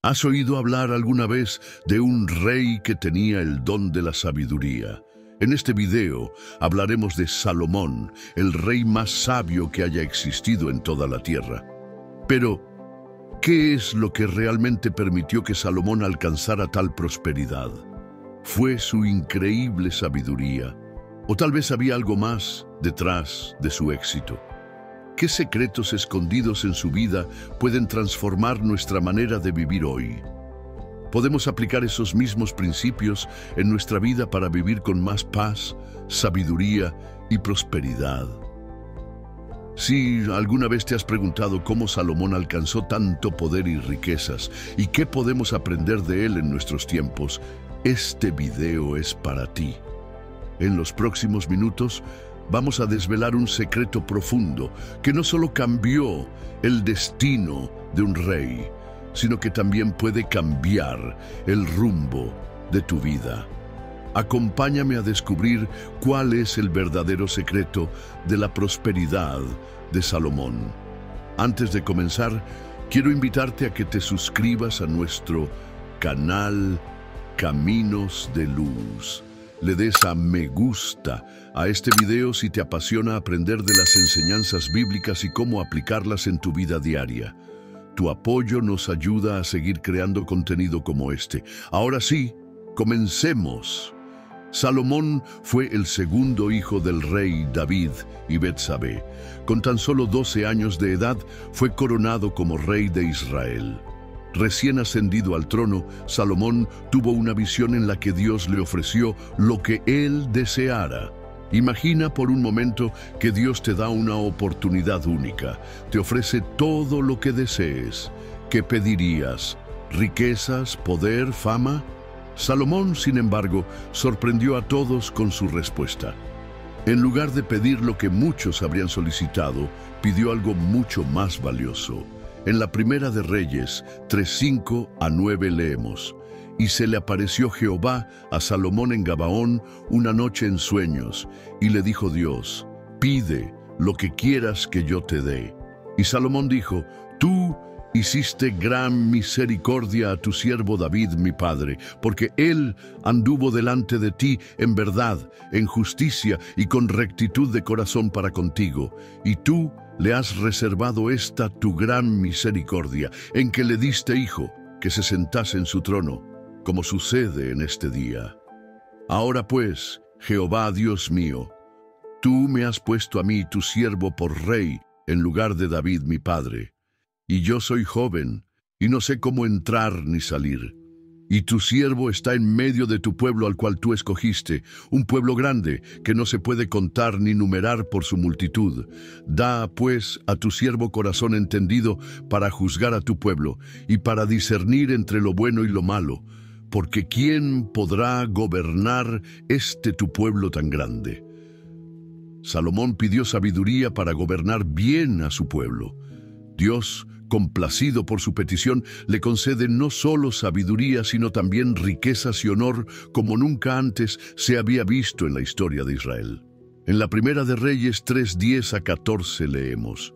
¿Has oído hablar alguna vez de un rey que tenía el don de la sabiduría? En este video hablaremos de Salomón, el rey más sabio que haya existido en toda la tierra. Pero, ¿qué es lo que realmente permitió que Salomón alcanzara tal prosperidad? ¿Fue su increíble sabiduría? ¿O tal vez había algo más detrás de su éxito? ¿Qué secretos escondidos en su vida pueden transformar nuestra manera de vivir hoy? ¿Podemos aplicar esos mismos principios en nuestra vida para vivir con más paz, sabiduría y prosperidad? Si alguna vez te has preguntado cómo Salomón alcanzó tanto poder y riquezas y qué podemos aprender de él en nuestros tiempos, este video es para ti. En los próximos minutos vamos a desvelar un secreto profundo que no solo cambió el destino de un rey, sino que también puede cambiar el rumbo de tu vida. Acompáñame a descubrir cuál es el verdadero secreto de la prosperidad de Salomón. Antes de comenzar, quiero invitarte a que te suscribas a nuestro canal Caminos de Luz. Le des a me gusta a este video si te apasiona aprender de las enseñanzas bíblicas y cómo aplicarlas en tu vida diaria. Tu apoyo nos ayuda a seguir creando contenido como este. Ahora sí, comencemos. Salomón fue el segundo hijo del rey David y Betsabé. Con tan solo 12 años de edad, fue coronado como rey de Israel. Recién ascendido al trono, Salomón tuvo una visión en la que Dios le ofreció lo que él deseara. Imagina por un momento que Dios te da una oportunidad única. Te ofrece todo lo que desees. ¿Qué pedirías? ¿Riquezas, poder, fama? Salomón, sin embargo, sorprendió a todos con su respuesta. En lugar de pedir lo que muchos habrían solicitado, pidió algo mucho más valioso. En la Primera de Reyes 3:5-9 leemos: Y se le apareció Jehová a Salomón en Gabaón una noche en sueños, y le dijo Dios: Pide lo que quieras que yo te dé. Y Salomón dijo: Tú hiciste gran misericordia a tu siervo David mi padre, porque él anduvo delante de ti en verdad, en justicia y con rectitud de corazón para contigo, y tú le has reservado esta tu gran misericordia, en que le diste hijo, que se sentase en su trono, como sucede en este día. Ahora pues, Jehová Dios mío, tú me has puesto a mí tu siervo por rey, en lugar de David mi padre. Y yo soy joven, y no sé cómo entrar ni salir. Y tu siervo está en medio de tu pueblo al cual tú escogiste, un pueblo grande, que no se puede contar ni numerar por su multitud. Da, pues, a tu siervo corazón entendido para juzgar a tu pueblo, y para discernir entre lo bueno y lo malo, porque ¿quién podrá gobernar tu pueblo tan grande? Salomón pidió sabiduría para gobernar bien a su pueblo. Dios, complacido por su petición, le concede no solo sabiduría, sino también riquezas y honor como nunca antes se había visto en la historia de Israel. En la Primera de Reyes 3:10-14 leemos: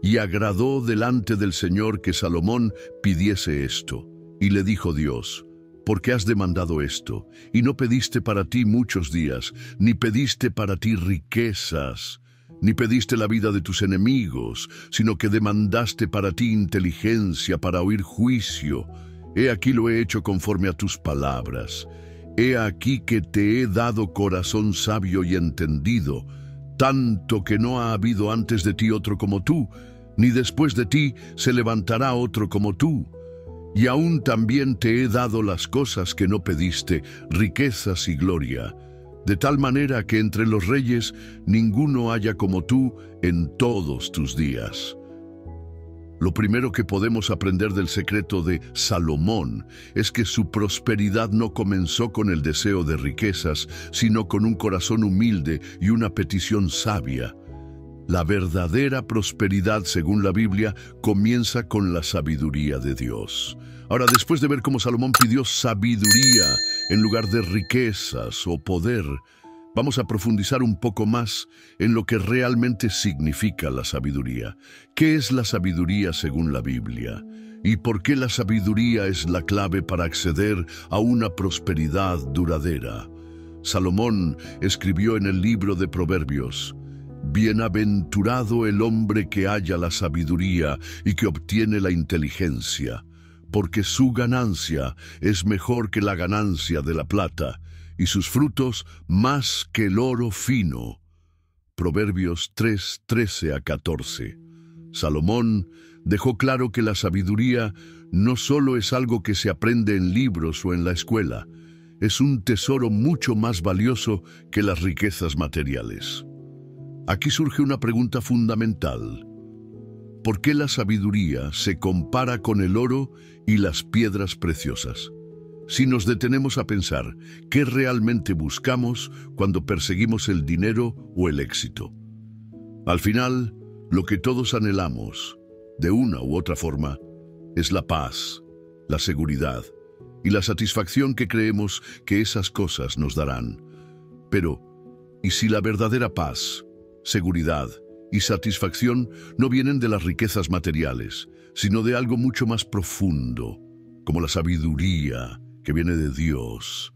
Y agradó delante del Señor que Salomón pidiese esto. Y le dijo Dios: ¿Por qué has demandado esto? Y no pediste para ti muchos días, ni pediste para ti riquezas, ni pediste la vida de tus enemigos, sino que demandaste para ti inteligencia para oír juicio. He aquí lo he hecho conforme a tus palabras. He aquí que te he dado corazón sabio y entendido, tanto que no ha habido antes de ti otro como tú, ni después de ti se levantará otro como tú. Y aún también te he dado las cosas que no pediste, riquezas y gloria, de tal manera que entre los reyes ninguno haya como tú en todos tus días. Lo primero que podemos aprender del secreto de Salomón es que su prosperidad no comenzó con el deseo de riquezas, sino con un corazón humilde y una petición sabia. La verdadera prosperidad, según la Biblia, comienza con la sabiduría de Dios. Ahora, después de ver cómo Salomón pidió sabiduría en lugar de riquezas o poder, vamos a profundizar un poco más en lo que realmente significa la sabiduría. ¿Qué es la sabiduría según la Biblia? ¿Y por qué la sabiduría es la clave para acceder a una prosperidad duradera? Salomón escribió en el libro de Proverbios: «Bienaventurado el hombre que halla la sabiduría y que obtiene la inteligencia, porque su ganancia es mejor que la ganancia de la plata, y sus frutos más que el oro fino». Proverbios 3, 13 a 14. Salomón dejó claro que la sabiduría no solo es algo que se aprende en libros o en la escuela, es un tesoro mucho más valioso que las riquezas materiales. Aquí surge una pregunta fundamental. ¿Por qué la sabiduría se compara con el oro y las piedras preciosas? Si nos detenemos a pensar, ¿qué realmente buscamos cuando perseguimos el dinero o el éxito? Al final, lo que todos anhelamos, de una u otra forma, es la paz, la seguridad y la satisfacción que creemos que esas cosas nos darán. Pero, ¿y si la verdadera paz, seguridad y satisfacción no vienen de las riquezas materiales, sino de algo mucho más profundo, como la sabiduría que viene de Dios?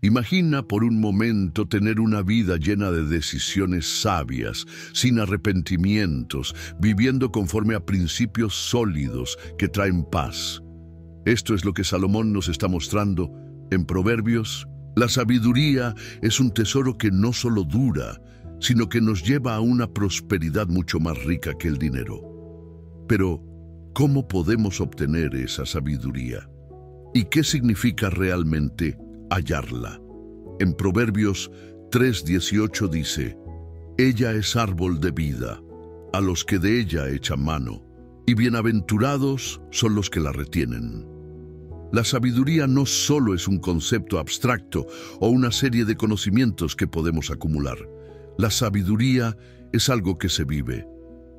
Imagina por un momento tener una vida llena de decisiones sabias, sin arrepentimientos, viviendo conforme a principios sólidos que traen paz. Esto es lo que Salomón nos está mostrando en Proverbios. La sabiduría es un tesoro que no solo dura, sino que nos lleva a una prosperidad mucho más rica que el dinero. Pero, ¿cómo podemos obtener esa sabiduría? ¿Y qué significa realmente hallarla? En Proverbios 3:18 dice: «Ella es árbol de vida, a los que de ella echan mano, y bienaventurados son los que la retienen». La sabiduría no solo es un concepto abstracto o una serie de conocimientos que podemos acumular. La sabiduría es algo que se vive.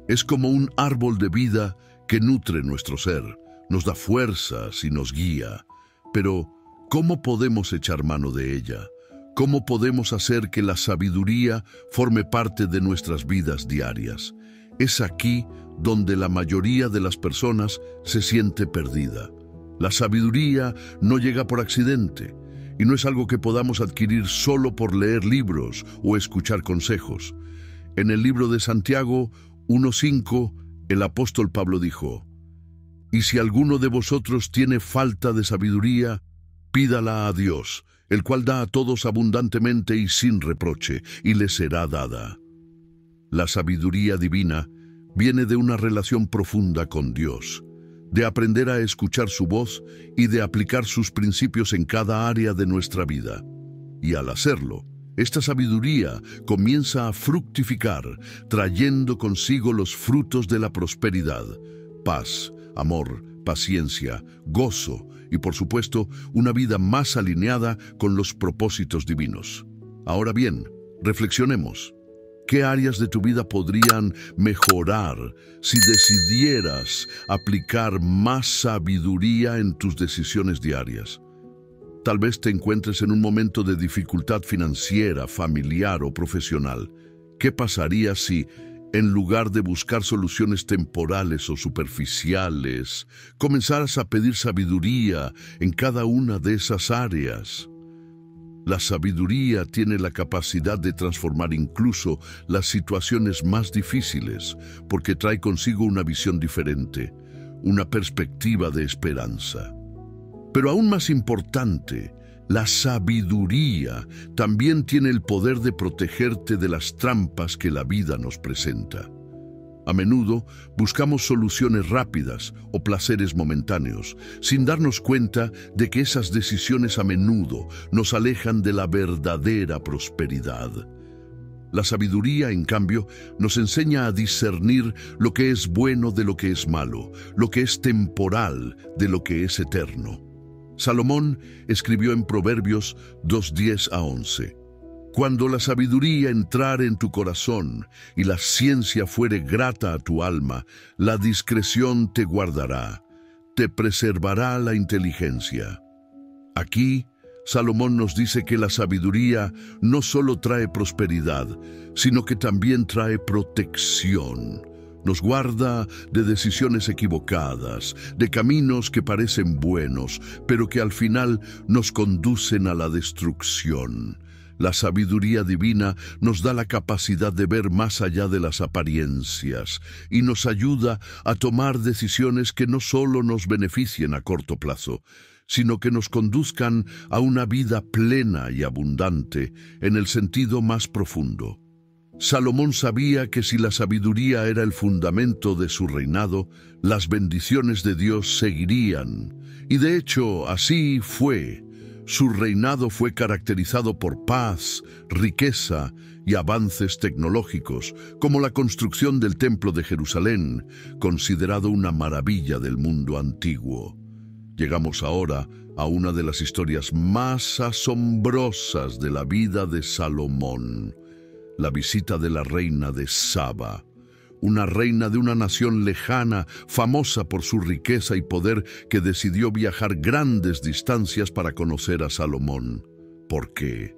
Es como un árbol de vida que nutre nuestro ser, nos da fuerzas y nos guía. Pero, ¿cómo podemos echar mano de ella? ¿Cómo podemos hacer que la sabiduría forme parte de nuestras vidas diarias? Es aquí donde la mayoría de las personas se siente perdida. La sabiduría no llega por accidente y no es algo que podamos adquirir solo por leer libros o escuchar consejos. En el libro de Santiago 1:5, el apóstol Pablo dijo: «Y si alguno de vosotros tiene falta de sabiduría, pídala a Dios, el cual da a todos abundantemente y sin reproche, y le será dada». La sabiduría divina viene de una relación profunda con Dios, de aprender a escuchar su voz y de aplicar sus principios en cada área de nuestra vida. Y al hacerlo, esta sabiduría comienza a fructificar, trayendo consigo los frutos de la prosperidad: paz, amor, paciencia, gozo y, por supuesto, una vida más alineada con los propósitos divinos. Ahora bien, reflexionemos. ¿Qué áreas de tu vida podrían mejorar si decidieras aplicar más sabiduría en tus decisiones diarias? Tal vez te encuentres en un momento de dificultad financiera, familiar o profesional. ¿Qué pasaría si, en lugar de buscar soluciones temporales o superficiales, comenzaras a pedir sabiduría en cada una de esas áreas? La sabiduría tiene la capacidad de transformar incluso las situaciones más difíciles, porque trae consigo una visión diferente, una perspectiva de esperanza. Pero aún más importante, la sabiduría también tiene el poder de protegerte de las trampas que la vida nos presenta. A menudo buscamos soluciones rápidas o placeres momentáneos, sin darnos cuenta de que esas decisiones a menudo nos alejan de la verdadera prosperidad. La sabiduría, en cambio, nos enseña a discernir lo que es bueno de lo que es malo, lo que es temporal de lo que es eterno. Salomón escribió en Proverbios 2:10 a 11: «Cuando la sabiduría entrare en tu corazón y la ciencia fuere grata a tu alma, la discreción te guardará, te preservará la inteligencia». Aquí, Salomón nos dice que la sabiduría no solo trae prosperidad, sino que también trae protección. Nos guarda de decisiones equivocadas, de caminos que parecen buenos, pero que al final nos conducen a la destrucción. La sabiduría divina nos da la capacidad de ver más allá de las apariencias y nos ayuda a tomar decisiones que no solo nos beneficien a corto plazo, sino que nos conduzcan a una vida plena y abundante en el sentido más profundo. Salomón sabía que si la sabiduría era el fundamento de su reinado, las bendiciones de Dios seguirían. Y de hecho, así fue. Su reinado fue caracterizado por paz, riqueza y avances tecnológicos, como la construcción del Templo de Jerusalén, considerado una maravilla del mundo antiguo. Llegamos ahora a una de las historias más asombrosas de la vida de Salomón. La visita de la reina de Saba, una reina de una nación lejana, famosa por su riqueza y poder, que decidió viajar grandes distancias para conocer a Salomón. ¿Por qué?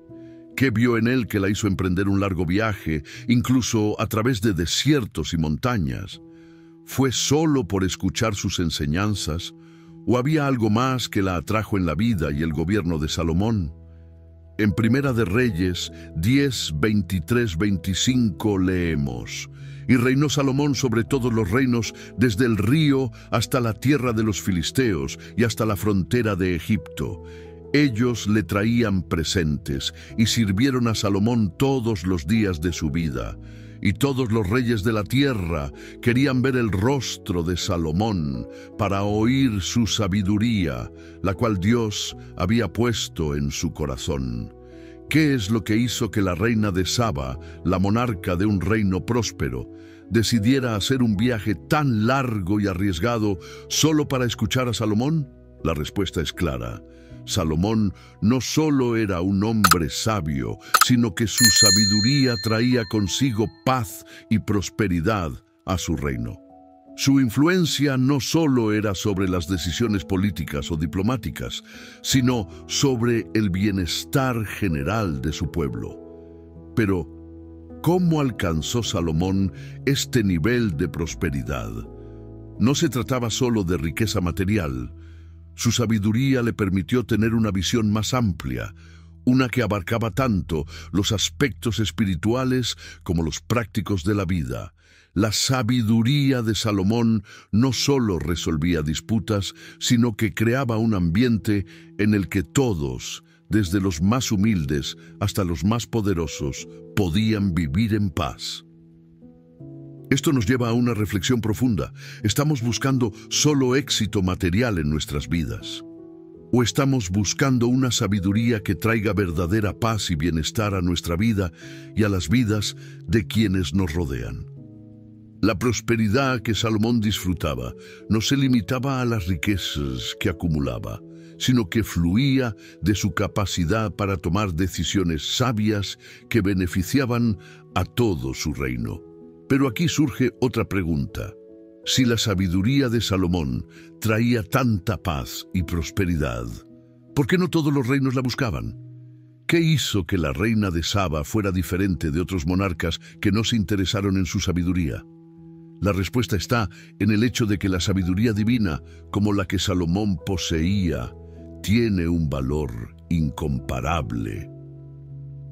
¿Qué vio en él que la hizo emprender un largo viaje, incluso a través de desiertos y montañas? ¿Fue solo por escuchar sus enseñanzas, o había algo más que la atrajo en la vida y el gobierno de Salomón? En Primera de Reyes 10, 23, 25 leemos: «Y reinó Salomón sobre todos los reinos, desde el río hasta la tierra de los filisteos y hasta la frontera de Egipto. Ellos le traían presentes y sirvieron a Salomón todos los días de su vida. Y todos los reyes de la tierra querían ver el rostro de Salomón para oír su sabiduría, la cual Dios había puesto en su corazón». ¿Qué es lo que hizo que la reina de Saba, la monarca de un reino próspero, decidiera hacer un viaje tan largo y arriesgado solo para escuchar a Salomón? La respuesta es clara. Salomón no solo era un hombre sabio, sino que su sabiduría traía consigo paz y prosperidad a su reino. Su influencia no solo era sobre las decisiones políticas o diplomáticas, sino sobre el bienestar general de su pueblo. Pero, ¿cómo alcanzó Salomón este nivel de prosperidad? No se trataba solo de riqueza material. Su sabiduría le permitió tener una visión más amplia, una que abarcaba tanto los aspectos espirituales como los prácticos de la vida. La sabiduría de Salomón no solo resolvía disputas, sino que creaba un ambiente en el que todos, desde los más humildes hasta los más poderosos, podían vivir en paz. Esto nos lleva a una reflexión profunda. ¿Estamos buscando solo éxito material en nuestras vidas? ¿O estamos buscando una sabiduría que traiga verdadera paz y bienestar a nuestra vida y a las vidas de quienes nos rodean? La prosperidad que Salomón disfrutaba no se limitaba a las riquezas que acumulaba, sino que fluía de su capacidad para tomar decisiones sabias que beneficiaban a todo su reino. Pero aquí surge otra pregunta. Si la sabiduría de Salomón traía tanta paz y prosperidad, ¿por qué no todos los reinos la buscaban? ¿Qué hizo que la reina de Saba fuera diferente de otros monarcas que no se interesaron en su sabiduría? La respuesta está en el hecho de que la sabiduría divina, como la que Salomón poseía, tiene un valor incomparable.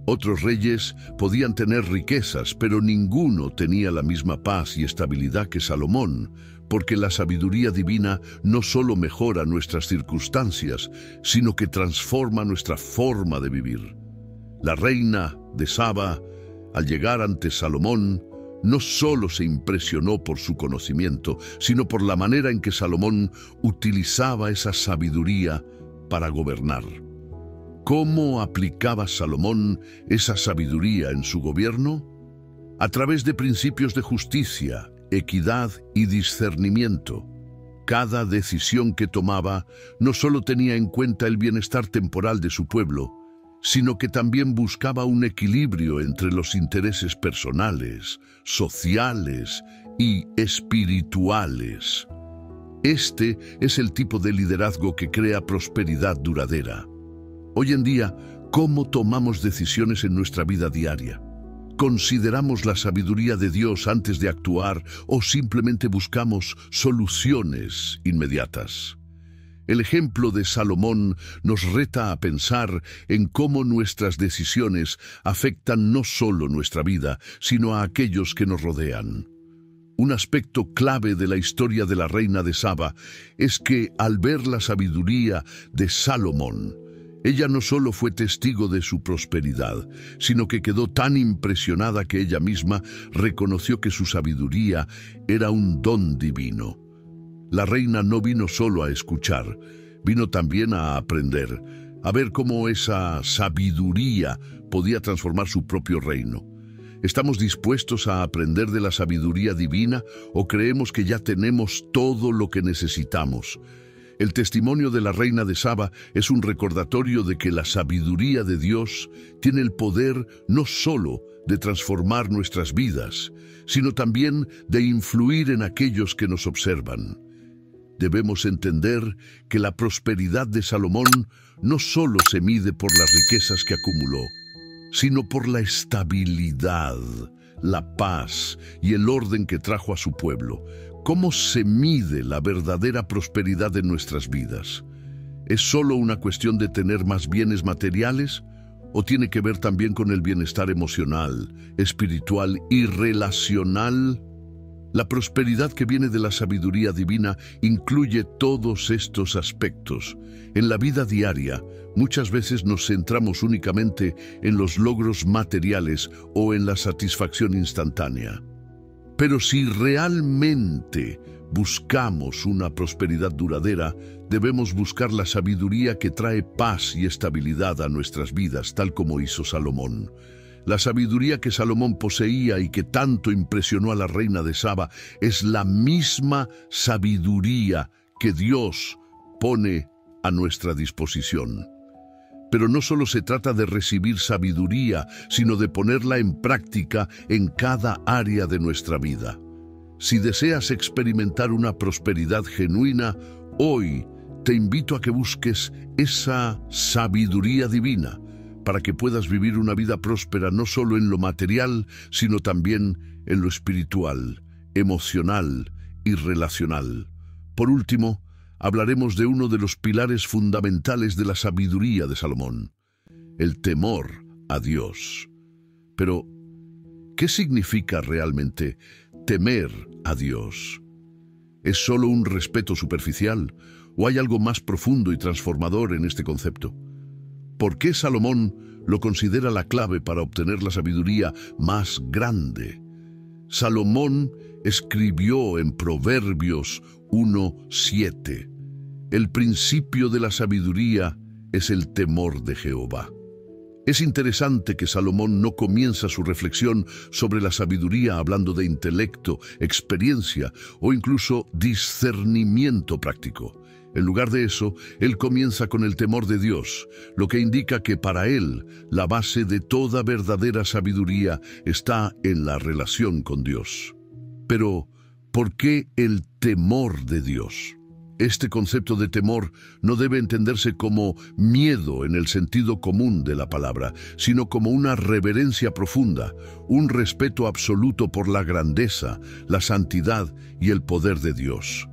Otros reyes podían tener riquezas, pero ninguno tenía la misma paz y estabilidad que Salomón, porque la sabiduría divina no solo mejora nuestras circunstancias, sino que transforma nuestra forma de vivir. La reina de Saba, al llegar ante Salomón, no solo se impresionó por su conocimiento, sino por la manera en que Salomón utilizaba esa sabiduría para gobernar. ¿Cómo aplicaba Salomón esa sabiduría en su gobierno? A través de principios de justicia, equidad y discernimiento. Cada decisión que tomaba no solo tenía en cuenta el bienestar temporal de su pueblo, sino que también buscaba un equilibrio entre los intereses personales, sociales y espirituales. Este es el tipo de liderazgo que crea prosperidad duradera. Hoy en día, ¿cómo tomamos decisiones en nuestra vida diaria? ¿Consideramos la sabiduría de Dios antes de actuar o simplemente buscamos soluciones inmediatas? El ejemplo de Salomón nos reta a pensar en cómo nuestras decisiones afectan no solo nuestra vida, sino a aquellos que nos rodean. Un aspecto clave de la historia de la reina de Saba es que, al ver la sabiduría de Salomón, ella no solo fue testigo de su prosperidad, sino que quedó tan impresionada que ella misma reconoció que su sabiduría era un don divino. La reina no vino solo a escuchar, vino también a aprender, a ver cómo esa sabiduría podía transformar su propio reino. ¿Estamos dispuestos a aprender de la sabiduría divina o creemos que ya tenemos todo lo que necesitamos? El testimonio de la reina de Saba es un recordatorio de que la sabiduría de Dios tiene el poder no solo de transformar nuestras vidas, sino también de influir en aquellos que nos observan. Debemos entender que la prosperidad de Salomón no solo se mide por las riquezas que acumuló, sino por la estabilidad, la paz y el orden que trajo a su pueblo. ¿Cómo se mide la verdadera prosperidad de nuestras vidas? ¿Es solo una cuestión de tener más bienes materiales? ¿O tiene que ver también con el bienestar emocional, espiritual y relacional? La prosperidad que viene de la sabiduría divina incluye todos estos aspectos. En la vida diaria, muchas veces nos centramos únicamente en los logros materiales o en la satisfacción instantánea. Pero si realmente buscamos una prosperidad duradera, debemos buscar la sabiduría que trae paz y estabilidad a nuestras vidas, tal como hizo Salomón. La sabiduría que Salomón poseía y que tanto impresionó a la reina de Saba es la misma sabiduría que Dios pone a nuestra disposición. Pero no solo se trata de recibir sabiduría, sino de ponerla en práctica en cada área de nuestra vida. Si deseas experimentar una prosperidad genuina, hoy te invito a que busques esa sabiduría divina, para que puedas vivir una vida próspera no solo en lo material, sino también en lo espiritual, emocional y relacional. Por último, hablaremos de uno de los pilares fundamentales de la sabiduría de Salomón, el temor a Dios. Pero, ¿qué significa realmente temer a Dios? ¿Es solo un respeto superficial o hay algo más profundo y transformador en este concepto? ¿Por qué Salomón lo considera la clave para obtener la sabiduría más grande? Salomón escribió en Proverbios 1:7: el principio de la sabiduría es el temor de Jehová. Es interesante que Salomón no comienza su reflexión sobre la sabiduría hablando de intelecto, experiencia o incluso discernimiento práctico. En lugar de eso, él comienza con el temor de Dios, lo que indica que para él la base de toda verdadera sabiduría está en la relación con Dios. Pero, ¿por qué el temor de Dios? Este concepto de temor no debe entenderse como miedo en el sentido común de la palabra, sino como una reverencia profunda, un respeto absoluto por la grandeza, la santidad y el poder de Dios.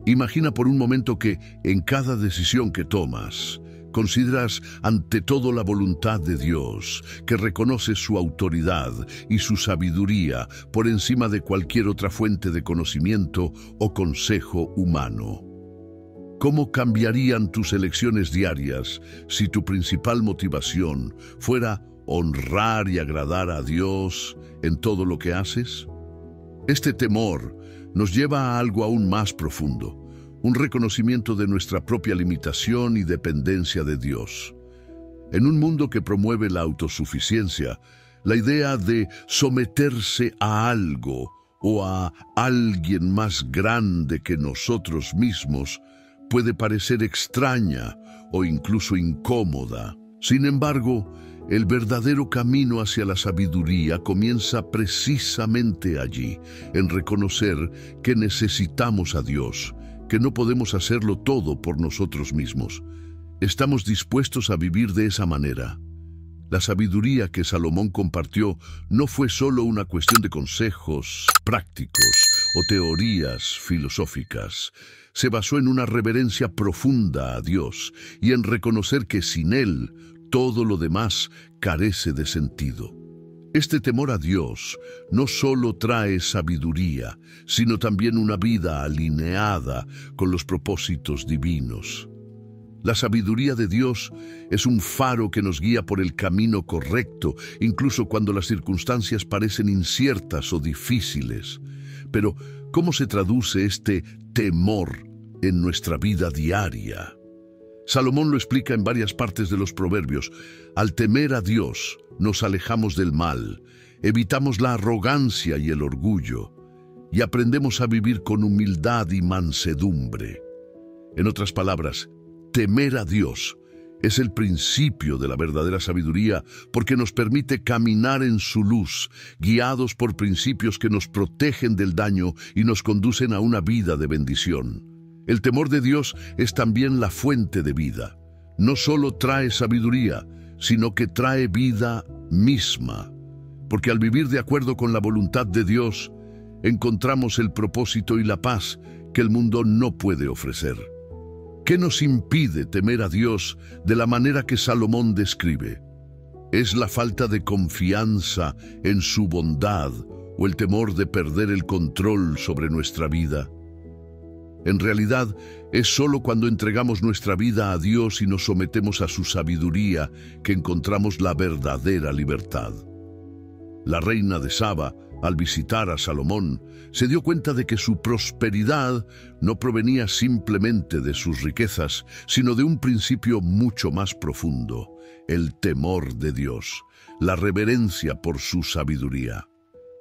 Imagina por un momento que en cada decisión que tomas, consideras ante todo la voluntad de Dios, que reconoces su autoridad y su sabiduría por encima de cualquier otra fuente de conocimiento o consejo humano. ¿Cómo cambiarían tus elecciones diarias si tu principal motivación fuera honrar y agradar a Dios en todo lo que haces? Este temor nos lleva a algo aún más profundo, un reconocimiento de nuestra propia limitación y dependencia de Dios. En un mundo que promueve la autosuficiencia, la idea de someterse a algo o a alguien más grande que nosotros mismos puede parecer extraña o incluso incómoda. Sin embargo, el verdadero camino hacia la sabiduría comienza precisamente allí, en reconocer que necesitamos a Dios, que no podemos hacerlo todo por nosotros mismos. ¿Estamos dispuestos a vivir de esa manera? La sabiduría que Salomón compartió no fue solo una cuestión de consejos prácticos o teorías filosóficas. Se basó en una reverencia profunda a Dios y en reconocer que sin Él todo lo demás carece de sentido. Este temor a Dios no solo trae sabiduría, sino también una vida alineada con los propósitos divinos. La sabiduría de Dios es un faro que nos guía por el camino correcto, incluso cuando las circunstancias parecen inciertas o difíciles. Pero, ¿cómo se traduce este temor en nuestra vida diaria? Salomón lo explica en varias partes de los Proverbios. Al temer a Dios, nos alejamos del mal, evitamos la arrogancia y el orgullo, y aprendemos a vivir con humildad y mansedumbre. En otras palabras, temer a Dios es el principio de la verdadera sabiduría porque nos permite caminar en su luz, guiados por principios que nos protegen del daño y nos conducen a una vida de bendición. El temor de Dios es también la fuente de vida. No solo trae sabiduría, sino que trae vida misma. Porque al vivir de acuerdo con la voluntad de Dios, encontramos el propósito y la paz que el mundo no puede ofrecer. ¿Qué nos impide temer a Dios de la manera que Salomón describe? ¿Es la falta de confianza en su bondad o el temor de perder el control sobre nuestra vida? En realidad, es solo cuando entregamos nuestra vida a Dios y nos sometemos a su sabiduría que encontramos la verdadera libertad. La reina de Saba, al visitar a Salomón, se dio cuenta de que su prosperidad no provenía simplemente de sus riquezas, sino de un principio mucho más profundo, el temor de Dios, la reverencia por su sabiduría.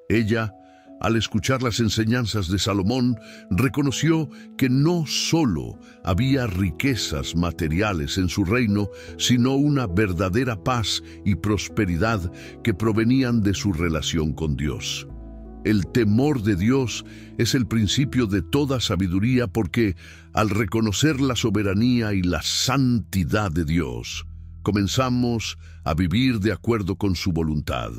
Ella, al escuchar las enseñanzas de Salomón, reconoció que no solo había riquezas materiales en su reino, sino una verdadera paz y prosperidad que provenían de su relación con Dios. El temor de Dios es el principio de toda sabiduría porque, al reconocer la soberanía y la santidad de Dios, comenzamos a vivir de acuerdo con su voluntad.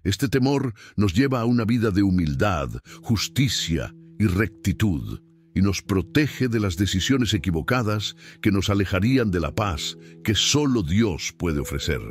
Este temor nos lleva a una vida de humildad, justicia y rectitud, y nos protege de las decisiones equivocadas que nos alejarían de la paz que solo Dios puede ofrecer.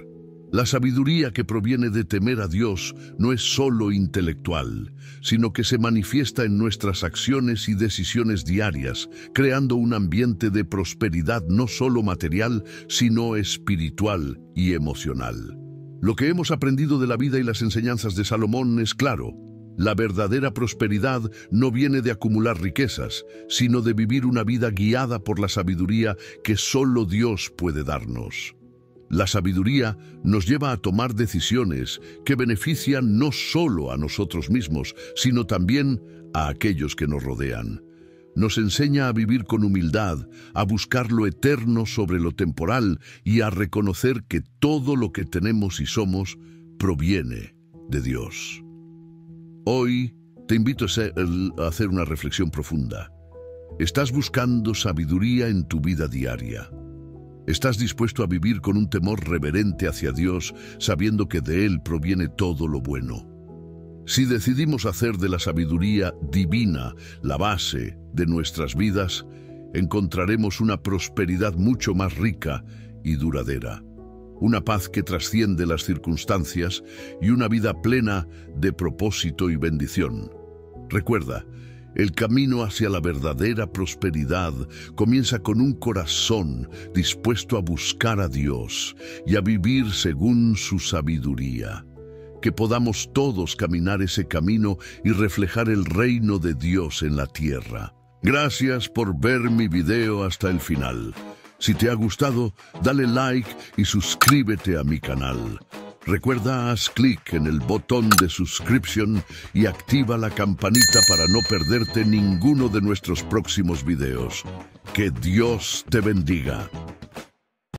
La sabiduría que proviene de temer a Dios no es solo intelectual, sino que se manifiesta en nuestras acciones y decisiones diarias, creando un ambiente de prosperidad no solo material, sino espiritual y emocional. Lo que hemos aprendido de la vida y las enseñanzas de Salomón es claro. La verdadera prosperidad no viene de acumular riquezas, sino de vivir una vida guiada por la sabiduría que solo Dios puede darnos. La sabiduría nos lleva a tomar decisiones que benefician no solo a nosotros mismos, sino también a aquellos que nos rodean. Nos enseña a vivir con humildad, a buscar lo eterno sobre lo temporal y a reconocer que todo lo que tenemos y somos proviene de Dios. Hoy te invito a hacer una reflexión profunda. ¿Estás buscando sabiduría en tu vida diaria? ¿Estás dispuesto a vivir con un temor reverente hacia Dios, sabiendo que de Él proviene todo lo bueno? Si decidimos hacer de la sabiduría divina la base de nuestras vidas, encontraremos una prosperidad mucho más rica y duradera, una paz que trasciende las circunstancias y una vida plena de propósito y bendición. Recuerda, el camino hacia la verdadera prosperidad comienza con un corazón dispuesto a buscar a Dios y a vivir según su sabiduría. Que podamos todos caminar ese camino y reflejar el reino de Dios en la tierra. Gracias por ver mi video hasta el final. Si te ha gustado, dale like y suscríbete a mi canal. Recuerda, haz clic en el botón de suscripción y activa la campanita para no perderte ninguno de nuestros próximos videos. Que Dios te bendiga.